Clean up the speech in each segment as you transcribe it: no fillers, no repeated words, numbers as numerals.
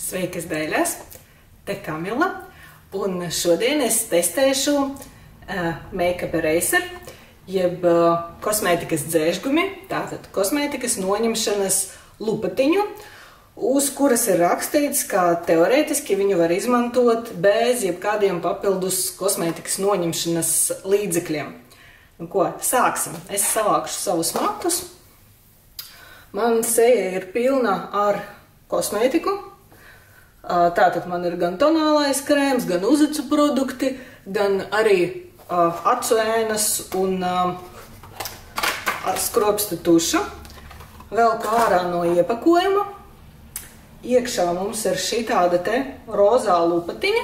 Sveikas, dēļas! Te Kamila, un šodien es testēšu Make-up Eraser, jeb kosmētikas dzēžgumi, tātad kosmētikas noņemšanas lupatiņu, uz kuras ir rakstīts, ka teorētiski viņu var izmantot bez jebkādiem papildus kosmētikas noņemšanas līdzekļiem. Nu ko, sāksim. Es savākšu savus matus. Man seja ir pilna ar kosmētiku. Tātad man ir gan tonālais krēms, gan uzacu produkti, gan arī acu ēnas un skropstu tuša. Vēl kā ārā no iepakojuma. Iekšā mums ir šī tāda te rozā lupatiņa,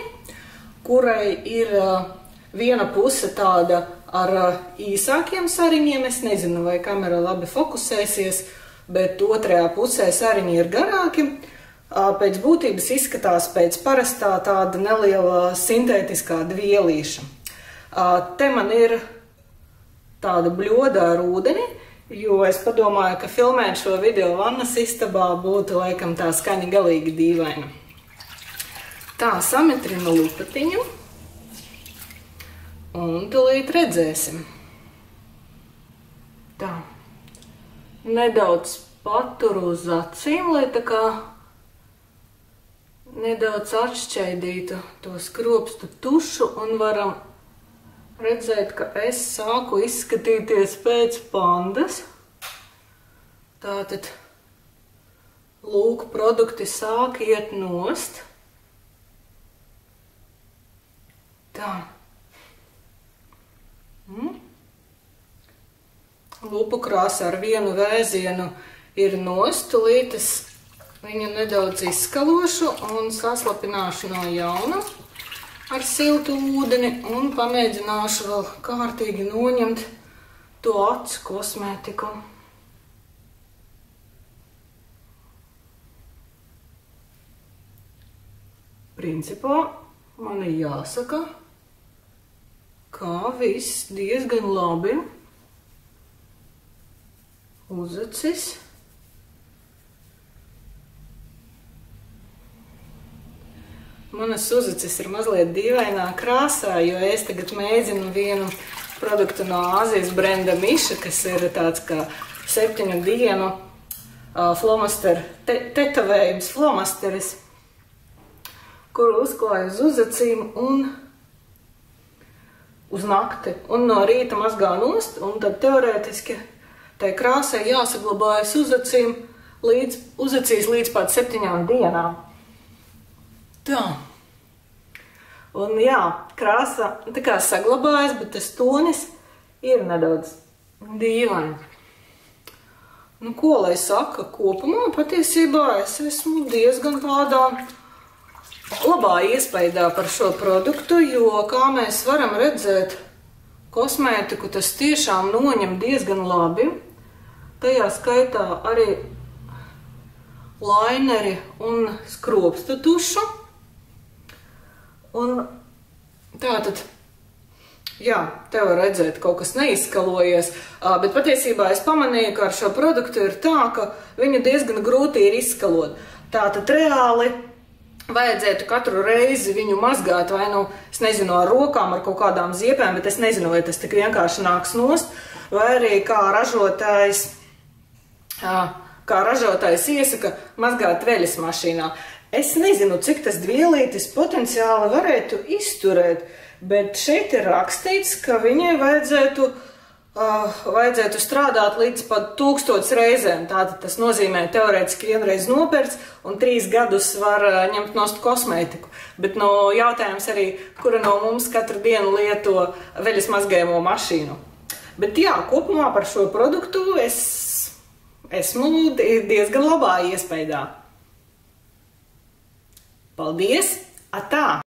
kurai ir viena puse tāda ar īsākiem sariņiem. Es nezinu, vai kamera labi fokusēsies, bet otrajā pusē sariņi ir garāki. Pēc būtības izskatās pēc parastā tāda neliela sintētiskā dvielīša. Te man ir tāda bļoda ar ūdeni, jo es padomāju, ka filmēt šo video vannas istabā būtu laikam tā skaņa galīgi dīvaina. Tā, sametrinu lupatiņu un tūlīt redzēsim. Tā, nedaudz paturu uz acīm, lai tā kā nedaudz atšķaidītu to skropstu tušu un varam redzēt, ka es sāku izskatīties pēc pandas. Tātad, lūk, produkti sāk iet nost. Tā. Lupu krāsa ar vienu vēzienu ir nost, tūlīt es viņu nedaudz izskalošu un saslapināšu no jauna ar siltu ūdeni un pamēģināšu vēl kārtīgi noņemt to acu kosmētiku. Principā man ir jāsaka, ka viss diezgan labi uzacis. Manas uzacis ir mazliet dīvainā krāsā, jo es tagad mēģinu vienu produktu no Āzijas brenda Miša, kas ir tāds kā 7 dienu flomaster, tetovējums flomasteris, kuru uzklāju uz uzacīm un uz nakti. Un no rīta mazgā nost, un tad teorētiski tai krāsai jāsaglabājas uzacīs līdz pat 7 dienām. Tā. Un jā, krāsa tā kā saglabājas, bet tas tonis ir nedaudz dīvaini. Nu, ko lai saka, kopumā patiesībā es esmu diezgan tādā labā iespējā par šo produktu, jo, kā mēs varam redzēt, kosmētiku tas tiešām noņem diezgan labi. Tajā skaitā arī laineri un skropstu tušu. Un tātad, jā, te var redzēt, kaut kas neizskalojies, bet patiesībā es pamanīju, ka ar šo produktu ir tā, ka viņu diezgan grūti ir izskalot. Tātad reāli vajadzētu katru reizi viņu mazgāt, vai nu, es nezinu, ar rokām, ar kaut kādām ziepēm, bet es nezinu, vai tas tik vienkārši nāks nost, vai arī kā ražotājs iesaka mazgāt veļas mašīnā. Es nezinu, cik tas dvielītis potenciāli varētu izturēt, bet šeit ir rakstīts, ka viņai vajadzētu strādāt līdz pat 1000 reizēm. Tātad tas nozīmē teorētiski vienreiz nopērts un 3 gadus var ņemt nost kosmētiku. Bet no jautājums arī, kura no mums katru dienu lieto veļas mazgājumu mašīnu. Bet jā, kopumā par šo produktu es esmu diezgan labā iespējā. Paldies! Atā!